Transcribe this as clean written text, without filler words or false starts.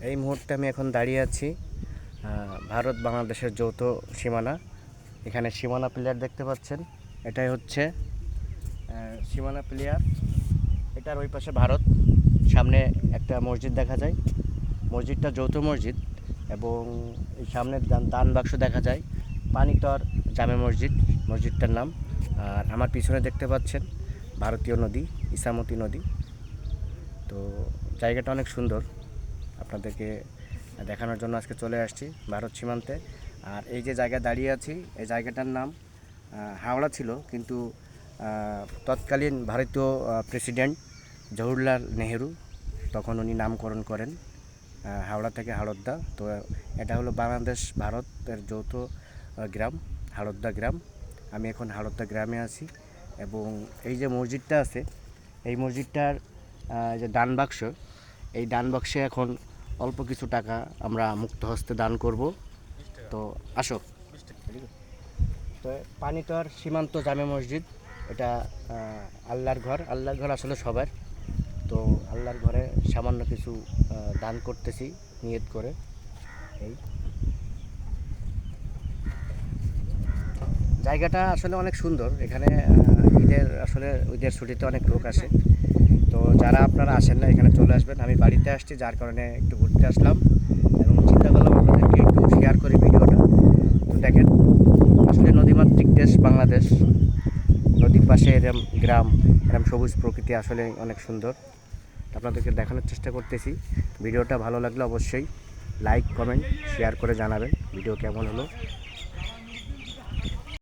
এই মুহূর্তে আমি এখন দাঁড়িয়ে আছি ভারত বাংলাদেশের যৌথ সীমানা। এখানে সীমানা প্লেয়ার দেখতে পাচ্ছেন, এটাই হচ্ছে সীমানা প্লেয়ার। এটার ওই পাশে ভারত, সামনে একটা মসজিদ দেখা যায়, মসজিদটা যৌথ মসজিদ। এবং এই সামনে দান বাক্স দেখা যায়, পানিতর জামে মসজিদ, মসজিদটার নাম। আর আমার পিছনে দেখতে পাচ্ছেন ভারতীয় নদী, ইসামতি নদী। তো জায়গাটা অনেক সুন্দর, আপনাদেরকে দেখানোর জন্য আজকে চলে আসছি ভারত সীমান্তে। আর এই যে জায়গায় দাঁড়িয়ে আছি, এই জায়গাটার নাম হাওড়া ছিল, কিন্তু তৎকালীন ভারতীয় প্রেসিডেন্ট জওহরলাল নেহেরু তখন উনি নামকরণ করেন হাওড়া থেকে হাড়োদ্দা। তো এটা হলো বাংলাদেশ ভারতের যৌথ গ্রাম, হাড়োদ্দা গ্রাম। আমি এখন হাড়োদ্দা গ্রামে আছি। এবং এই যে মসজিদটা আছে, এই মসজিদটার যে দান বাক্স, এই দান বাক্সে এখন অল্প কিছু টাকা আমরা মুক্ত হস্তে দান করব। তো আসো। তো পানিতর সীমান্ত জামে মসজিদ, এটা আল্লাহর ঘর। আল্লাহর ঘর আসলে সবার। তো আল্লাহর ঘরে সামান্য কিছু দান করতেছি নিয়ত করে। এই জায়গাটা আসলে অনেক সুন্দর। এখানে ঈদের ছুটিতে অনেক লোক আসে। তো যারা আপনারা আসেন না, এখানে চলে আসবেন। আমি বাড়িতে আসছি, যার কারণে একটু ঘুরতে আসলাম এবং চিন্তা করলাম আপনাদেরকে একটু শেয়ার করি ভিডিওটা। তো দেখেন, আসলে নদীমাতৃক দেশ বাংলাদেশ, নদীর পাশে এরম গ্রাম, এরম সবুজ প্রকৃতি আসলে অনেক সুন্দর। আপনাদেরকে দেখানোর চেষ্টা করতেছি। ভিডিওটা ভালো লাগলে অবশ্যই লাইক, কমেন্ট, শেয়ার করে জানাবেন ভিডিও কেমন হলো।